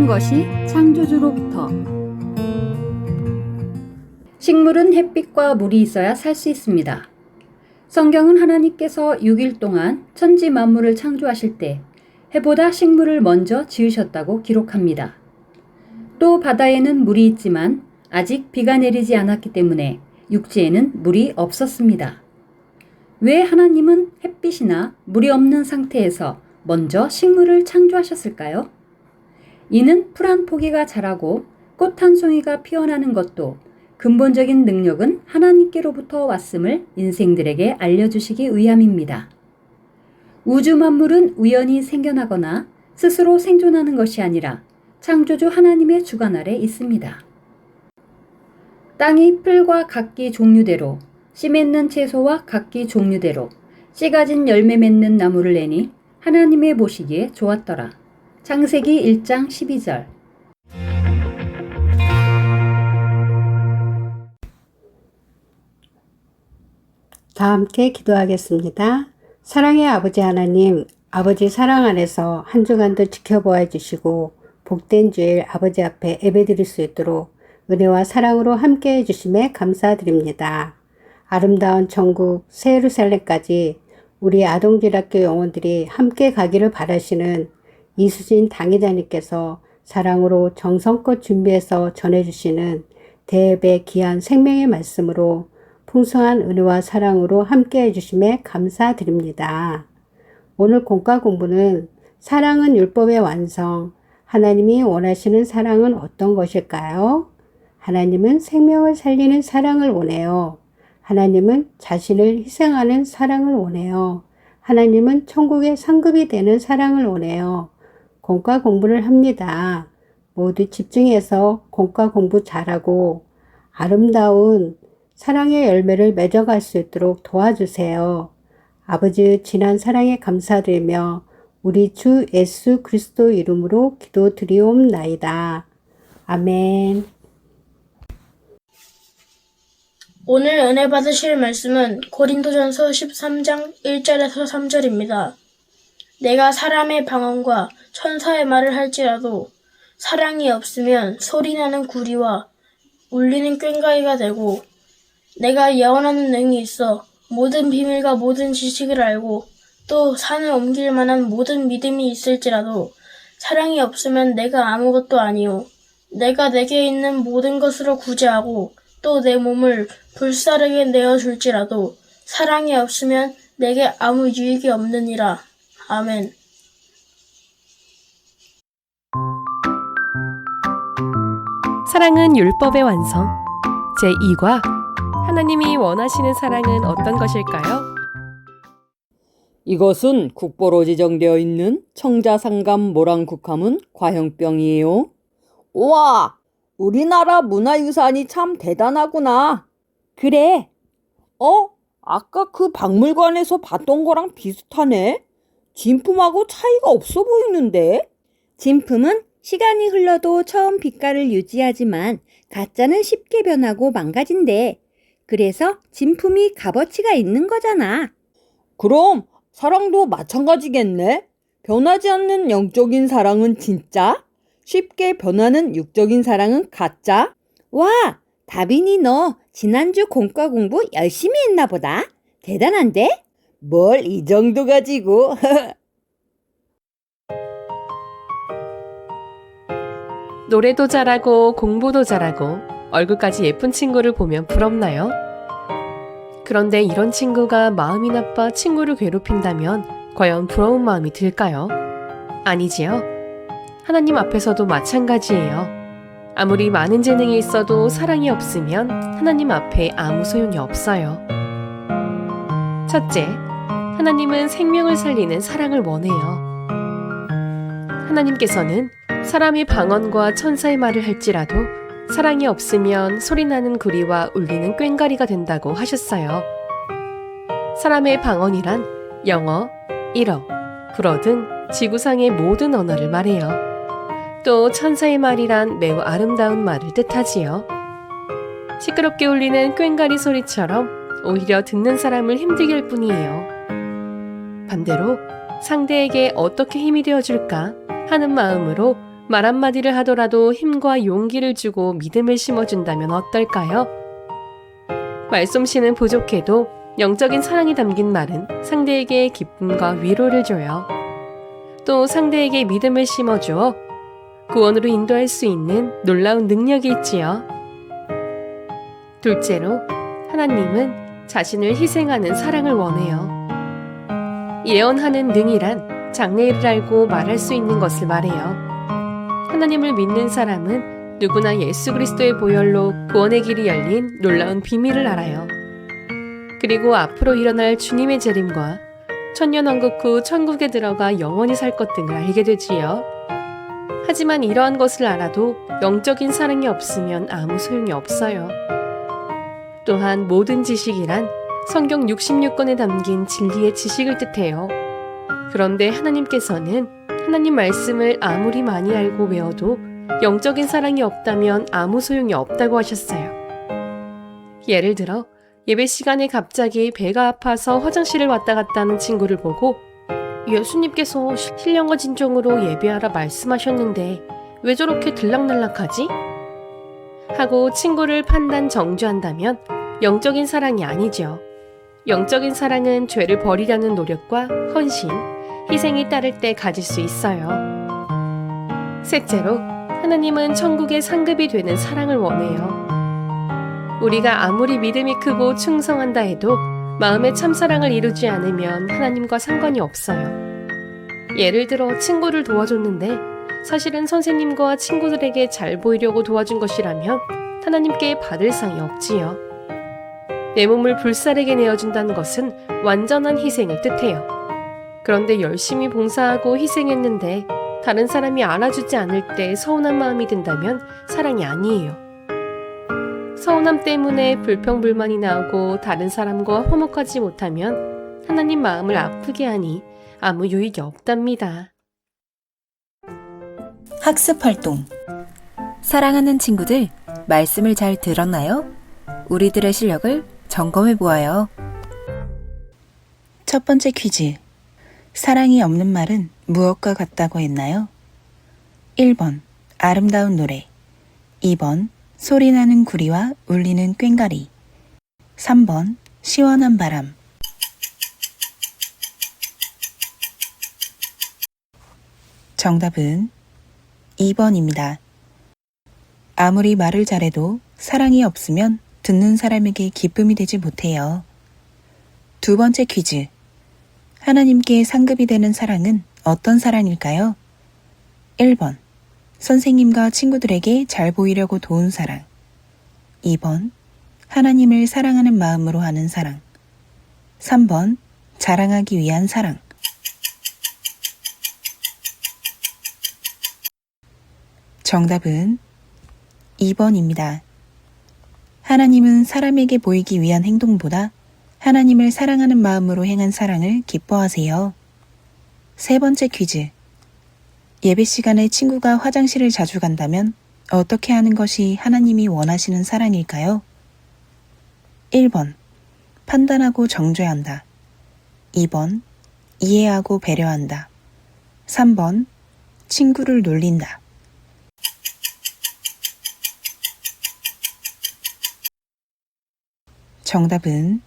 것이 창조주로부터. 식물은 햇빛과 물이 있어야 살 수 있습니다. 성경은 하나님께서 6일 동안 천지 만물을 창조하실 때 해보다 식물을 먼저 지으셨다고 기록합니다. 또 바다에는 물이 있지만 아직 비가 내리지 않았기 때문에 육지에는 물이 없었습니다. 왜 하나님은 햇빛이나 물이 없는 상태에서 먼저 식물을 창조하셨을까요? 이는 풀 한 포기가 자라고 꽃 한 송이가 피어나는 것도 근본적인 능력은 하나님께로부터 왔음을 인생들에게 알려주시기 위함입니다. 우주 만물은 우연히 생겨나거나 스스로 생존하는 것이 아니라 창조주 하나님의 주관 아래 있습니다. 땅이 풀과 각기 종류대로, 씨 맺는 채소와 각기 종류대로 씨 가진 열매 맺는 나무를 내니 하나님의 보시기에 좋았더라. 창세기 1장 12절. 다 함께 기도하겠습니다. 사랑의 아버지 하나님, 아버지 사랑 안에서 한 주간도 지켜보아 주시고 복된 주일 아버지 앞에 예배드릴 수 있도록 은혜와 사랑으로 함께 해주심에 감사드립니다. 아름다운 천국 새 예루살렘까지 우리 아동지락교 영혼들이 함께 가기를 바라시는 이수진 당회장님께서 사랑으로 정성껏 준비해서 전해주시는 대예배 귀한 생명의 말씀으로 풍성한 은혜와 사랑으로 함께 해주심에 감사드립니다. 오늘 공과 공부는 사랑은 율법의 완성, 하나님이 원하시는 사랑은 어떤 것일까요? 하나님은 생명을 살리는 사랑을 원해요. 하나님은 자신을 희생하는 사랑을 원해요. 하나님은 천국의 상급이 되는 사랑을 원해요. 공과 공부를 합니다. 모두 집중해서 공과 공부 잘하고 아름다운 사랑의 열매를 맺어갈 수 있도록 도와주세요. 아버지 지난 사랑에 감사드리며 우리 주 예수 그리스도 이름으로 기도드리옵나이다. 아멘. 오늘 은혜 받으실 말씀은 고린도전서 13장 1절에서 3절입니다. 내가 사람의 방언과 천사의 말을 할지라도 사랑이 없으면 소리나는 구리와 울리는 꽹과리가 되고, 내가 예언하는 능이 있어 모든 비밀과 모든 지식을 알고 또 산을 옮길 만한 모든 믿음이 있을지라도 사랑이 없으면 내가 아무것도 아니요. 내가 내게 있는 모든 것으로 구제하고 또 내 몸을 불사르게 내어줄지라도 사랑이 없으면 내게 아무 유익이 없느니라. 아멘. 사랑은 율법의 완성. 제2과 하나님이 원하시는 사랑은 어떤 것일까요? 이것은 국보로 지정되어 있는 청자상감 모란국화문 과형병이에요. 우와! 우리나라 문화유산이 참 대단하구나. 그래. 아까 그 박물관에서 봤던 거랑 비슷하네. 진품하고 차이가 없어 보이는데? 진품은 시간이 흘러도 처음 빛깔을 유지하지만 가짜는 쉽게 변하고 망가진대. 그래서 진품이 값어치가 있는 거잖아. 그럼 사랑도 마찬가지겠네. 변하지 않는 영적인 사랑은 진짜? 쉽게 변하는 육적인 사랑은 가짜? 와, 다빈이 너 지난주 공과 공부 열심히 했나 보다. 대단한데? 뭘 이 정도 가지고. 노래도 잘하고 공부도 잘하고 얼굴까지 예쁜 친구를 보면 부럽나요? 그런데 이런 친구가 마음이 나빠 친구를 괴롭힌다면 과연 부러운 마음이 들까요? 아니지요. 하나님 앞에서도 마찬가지예요. 아무리 많은 재능이 있어도 사랑이 없으면 하나님 앞에 아무 소용이 없어요. 첫째, 하나님은 생명을 살리는 사랑을 원해요. 하나님께서는 사람이 방언과 천사의 말을 할지라도 사랑이 없으면 소리나는 구리와 울리는 꽹과리가 된다고 하셨어요. 사람의 방언이란 영어, 일어, 불어 등 지구상의 모든 언어를 말해요. 또 천사의 말이란 매우 아름다운 말을 뜻하지요. 시끄럽게 울리는 꽹과리 소리처럼 오히려 듣는 사람을 힘들게 할 뿐이에요. 반대로 상대에게 어떻게 힘이 되어줄까 하는 마음으로 말 한마디를 하더라도 힘과 용기를 주고 믿음을 심어준다면 어떨까요? 말솜씨는 부족해도 영적인 사랑이 담긴 말은 상대에게 기쁨과 위로를 줘요. 또 상대에게 믿음을 심어주어 구원으로 인도할 수 있는 놀라운 능력이 있지요. 둘째로, 하나님은 자신을 희생하는 사랑을 원해요. 예언하는 능이란 장래일을 알고 말할 수 있는 것을 말해요. 하나님을 믿는 사람은 누구나 예수 그리스도의 보혈로 구원의 길이 열린 놀라운 비밀을 알아요. 그리고 앞으로 일어날 주님의 재림과 천년왕국 후 천국에 들어가 영원히 살 것 등을 알게 되지요. 하지만 이러한 것을 알아도 영적인 사랑이 없으면 아무 소용이 없어요. 또한 모든 지식이란 성경 66권에 담긴 진리의 지식을 뜻해요. 그런데 하나님께서는 하나님 말씀을 아무리 많이 알고 외워도 영적인 사랑이 없다면 아무 소용이 없다고 하셨어요. 예를 들어 예배 시간에 갑자기 배가 아파서 화장실을 왔다 갔다 하는 친구를 보고 예수님께서 신령과 진정으로 예배하라 말씀하셨는데 왜 저렇게 들락날락하지? 하고 친구를 판단 정죄한다면 영적인 사랑이 아니죠. 영적인 사랑은 죄를 버리려는 노력과 헌신, 희생이 따를 때 가질 수 있어요. 셋째로, 하나님은 천국의 상급이 되는 사랑을 원해요. 우리가 아무리 믿음이 크고 충성한다 해도 마음의 참사랑을 이루지 않으면 하나님과 상관이 없어요. 예를 들어 친구를 도와줬는데 사실은 선생님과 친구들에게 잘 보이려고 도와준 것이라면 하나님께 받을 상이 없지요. 내 몸을 불살에게 내어준다는 것은 완전한 희생을 뜻해요. 그런데 열심히 봉사하고 희생했는데 다른 사람이 알아주지 않을 때 서운한 마음이 든다면 사랑이 아니에요. 서운함 때문에 불평불만이 나오고 다른 사람과 화목하지 못하면 하나님 마음을 아프게 하니 아무 유익이 없답니다. 학습 활동. 사랑하는 친구들, 말씀을 잘 들었나요? 우리들의 실력을 점검해 보아요. 첫 번째 퀴즈. 사랑이 없는 말은 무엇과 같다고 했나요? 1번 아름다운 노래, 2번 소리나는 구리와 울리는 꽹과리, 3번 시원한 바람. 정답은 2번입니다. 아무리 말을 잘해도 사랑이 없으면 듣는 사람에게 기쁨이 되지 못해요. 두 번째 퀴즈. 하나님께 상급이 되는 사랑은 어떤 사랑일까요? 1번 선생님과 친구들에게 잘 보이려고 도운 사랑, 2번 하나님을 사랑하는 마음으로 하는 사랑, 3번 자랑하기 위한 사랑. 정답은 2번입니다. 하나님은 사람에게 보이기 위한 행동보다 하나님을 사랑하는 마음으로 행한 사랑을 기뻐하세요. 세 번째 퀴즈. 예배 시간에 친구가 화장실을 자주 간다면 어떻게 하는 것이 하나님이 원하시는 사랑일까요? 1번 판단하고 정죄한다, 2번 이해하고 배려한다, 3번 친구를 놀린다. 정답은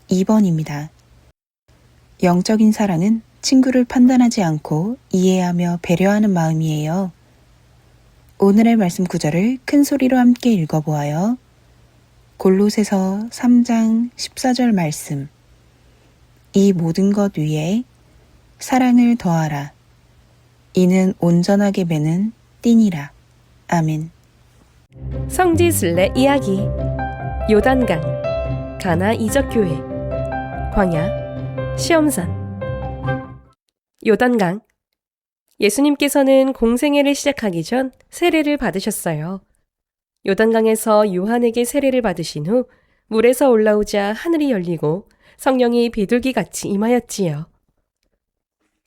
2번입니다. 영적인 사랑은 친구를 판단하지 않고 이해하며 배려하는 마음이에요. 오늘의 말씀 구절을 큰 소리로 함께 읽어보아요. 골로새서 3장 14절 말씀. 이 모든 것 위에 사랑을 더하라. 이는 온전하게 매는 띠니라. 아멘. 성지순례 이야기. 요단강, 가나 이적교회, 광야, 시험산. 요단강. 예수님께서는 공생애를 시작하기 전 세례를 받으셨어요. 요단강에서 요한에게 세례를 받으신 후 물에서 올라오자 하늘이 열리고 성령이 비둘기같이 임하였지요.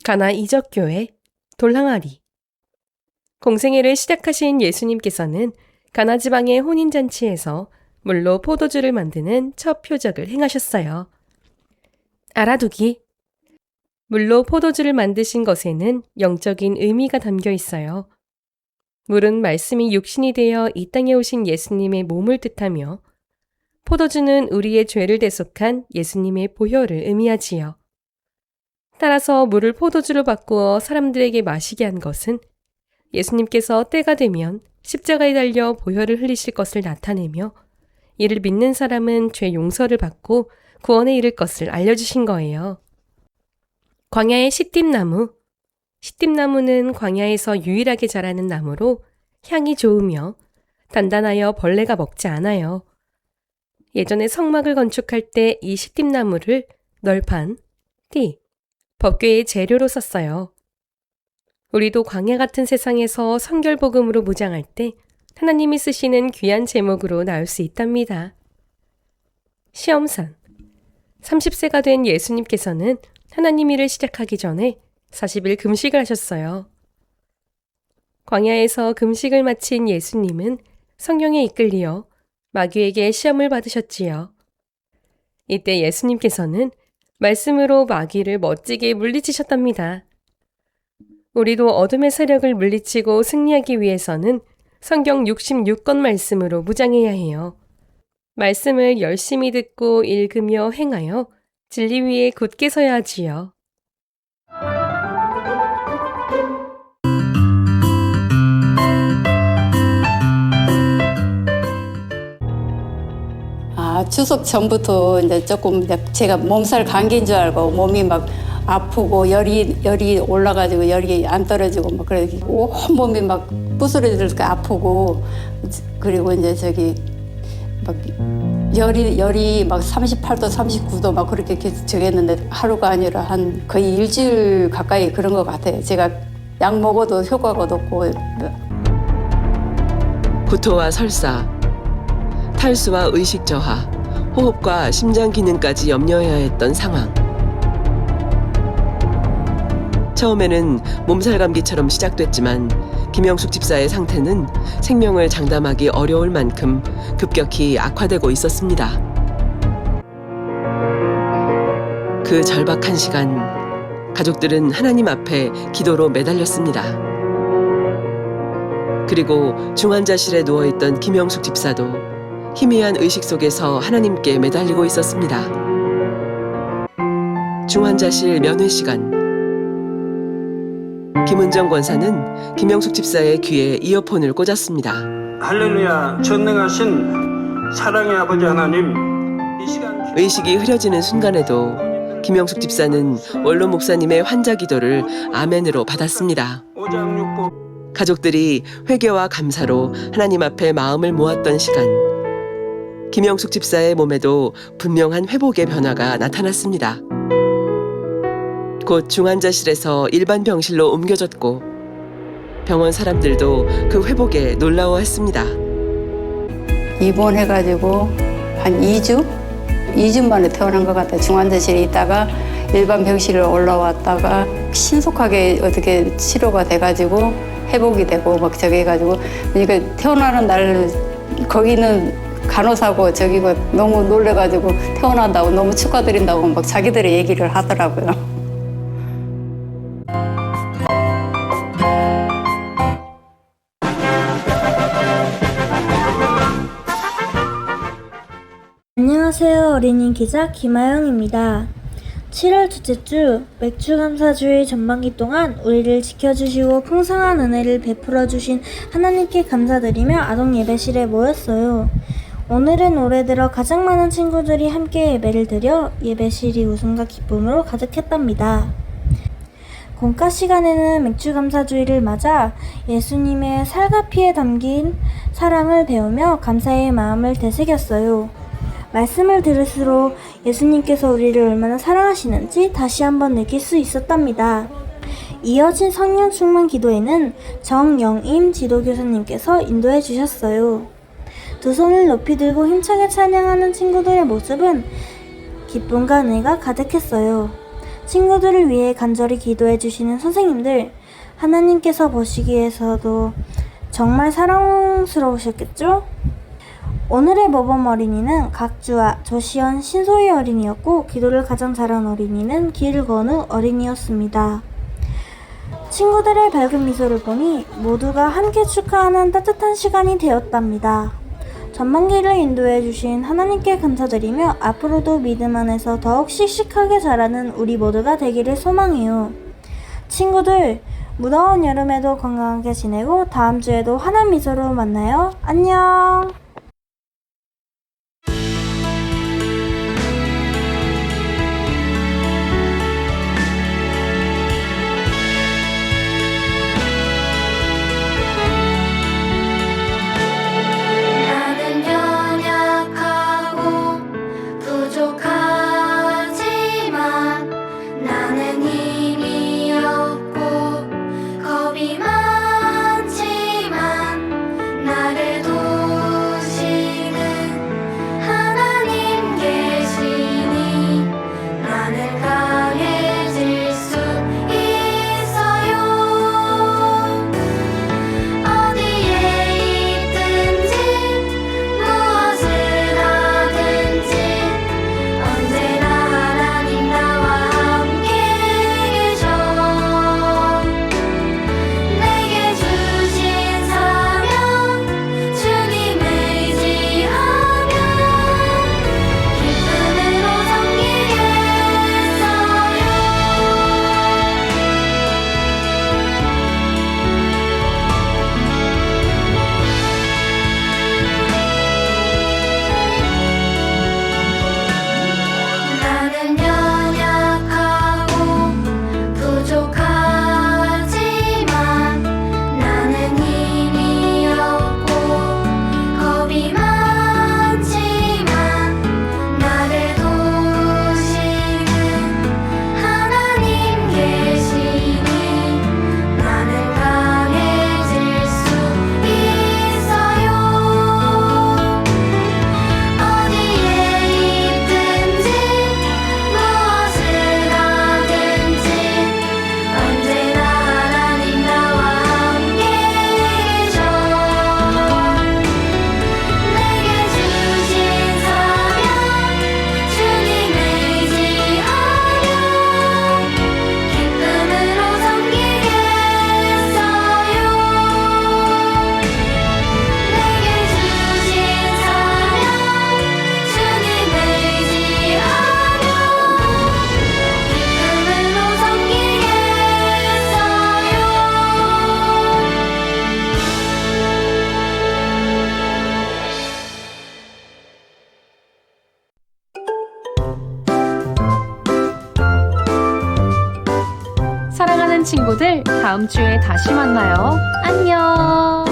가나 이적교회, 돌항아리. 공생애를 시작하신 예수님께서는 가나 지방의 혼인잔치에서 물로 포도주를 만드는 첫 표적을 행하셨어요. 알아두기. 물로 포도주를 만드신 것에는 영적인 의미가 담겨 있어요. 물은 말씀이 육신이 되어 이 땅에 오신 예수님의 몸을 뜻하며 포도주는 우리의 죄를 대속한 예수님의 보혈을 의미하지요. 따라서 물을 포도주로 바꾸어 사람들에게 마시게 한 것은 예수님께서 때가 되면 십자가에 달려 보혈을 흘리실 것을 나타내며 이를 믿는 사람은 죄 용서를 받고 구원에 이를 것을 알려주신 거예요. 광야의 시띠나무. 시띠나무는 광야에서 유일하게 자라는 나무로 향이 좋으며 단단하여 벌레가 먹지 않아요. 예전에 성막을 건축할 때 이 시띠나무를 널판, 띠, 법궤의 재료로 썼어요. 우리도 광야 같은 세상에서 성결복음으로 무장할 때 하나님이 쓰시는 귀한 제목으로 나올 수 있답니다. 시험산. 30세가 된 예수님께서는 하나님 일을 시작하기 전에 40일 금식을 하셨어요. 광야에서 금식을 마친 예수님은 성령에 이끌리어 마귀에게 시험을 받으셨지요. 이때 예수님께서는 말씀으로 마귀를 멋지게 물리치셨답니다. 우리도 어둠의 세력을 물리치고 승리하기 위해서는 성경 66권 말씀으로 무장해야 해요. 말씀을 열심히 듣고 읽으며 행하여 진리 위에 굳게 서야 하지요. 추석 전부터 이제 조금 이제 제가 몸살 감기인 줄 알고 몸이 막 아프고 열이 올라가지고 열이 안 떨어지고 막 그래 온몸이 막 부스러지니까 아프고 그리고 이제 저기 막 열이 막 38도 39도 막 그렇게 계속 저랬는데 하루가 아니라 한 거의 일주일 가까이 그런 것 같아요. 제가 약 먹어도 효과가 없고 구토와 설사, 탈수와 의식 저하, 호흡과 심장 기능까지 염려해야 했던 상황. 처음에는 몸살 감기처럼 시작됐지만 김영숙 집사의 상태는 생명을 장담하기 어려울 만큼 급격히 악화되고 있었습니다. 그 절박한 시간, 가족들은 하나님 앞에 기도로 매달렸습니다. 그리고 중환자실에 누워있던 김영숙 집사도 희미한 의식 속에서 하나님께 매달리고 있었습니다. 중환자실 면회 시간. 김은정 권사는 김영숙 집사의 귀에 이어폰을 꽂았습니다. 할렐루야, 전능하신 사랑의 아버지 하나님, 이 시간 의식이 흐려지는 순간에도 김영숙 집사는 원로 목사님의 환자 기도를 아멘으로 받았습니다. 5장 6부 가족들이 회개와 감사로 하나님 앞에 마음을 모았던 시간. 김영숙 집사의 몸에도 분명한 회복의 변화가 나타났습니다. 곧 중환자실에서 일반 병실로 옮겨졌고 병원 사람들도 그 회복에 놀라워했습니다. 입원해가지고 한 2주 만에 퇴원한 것 같아요. 중환자실에 있다가 일반 병실로 올라왔다가 신속하게 어떻게 치료가 돼가지고 회복이 되고 막 저기 해가지고 그러니까 퇴원하는 날 거기는 간호사고 저기가 너무 놀래가지고 퇴원한다고 너무 축하드린다고 막 자기들이 얘기를 하더라고요. 안녕하세요. 어린이 기자 김아영입니다. 7월 둘째 주 맥주 감사주일 전반기 동안 우리를 지켜주시고 풍성한 은혜를 베풀어 주신 하나님께 감사드리며 아동 예배실에 모였어요. 오늘은 올해 들어 가장 많은 친구들이 함께 예배를 드려 예배실이 웃음과 기쁨으로 가득했답니다. 공과 시간에는 맥주 감사주일을 맞아 예수님의 살과 피에 담긴 사랑을 배우며 감사의 마음을 되새겼어요. 말씀을 들을수록 예수님께서 우리를 얼마나 사랑하시는지 다시 한번 느낄 수 있었답니다. 이어진 성령 충만 기도에는 정영임 지도교사님께서 인도해 주셨어요. 두 손을 높이 들고 힘차게 찬양하는 친구들의 모습은 기쁨과 은혜가 가득했어요. 친구들을 위해 간절히 기도해 주시는 선생님들, 하나님께서 보시기에서도 정말 사랑스러우셨겠죠? 오늘의 모범 어린이는 각주아, 조시연, 신소희 어린이였고 기도를 가장 잘한 어린이는 길건우 어린이였습니다. 친구들의 밝은 미소를 보니 모두가 함께 축하하는 따뜻한 시간이 되었답니다. 전망기를 인도해 주신 하나님께 감사드리며 앞으로도 믿음 안에서 더욱 씩씩하게 자라는 우리 모두가 되기를 소망해요. 친구들, 무더운 여름에도 건강하게 지내고 다음 주에도 환한 미소로 만나요. 안녕! 나는 연약하고 부족하지만 나는 힘이 없고 겁이 많지만 나를 도우시는 하나님 계시니 나는 강해질 수 있어요. 어디에 있든지 무엇을 하든지 언제나 하나님 나와 함께 계셔. 내게 주신 사명 주님 의지하며 기쁨으로 섬기겠어요. 나는 연약하고 부족하지만 나는 힘이 없고 겁이 많지만 나를 도우시는 하나님 계시니 나는 강해질 수 있어요. 어디에 있든지 무엇을 하든지 언제나 하나님 나와 함께 계셔. 내게 주신 사명 주님 의지하며 기쁨으로 섬기겠어요. 내게 주신 사명 주님 의지하며 기쁨으로 사랑하는 친구들, 다음 주에 다시 만나요. 안녕!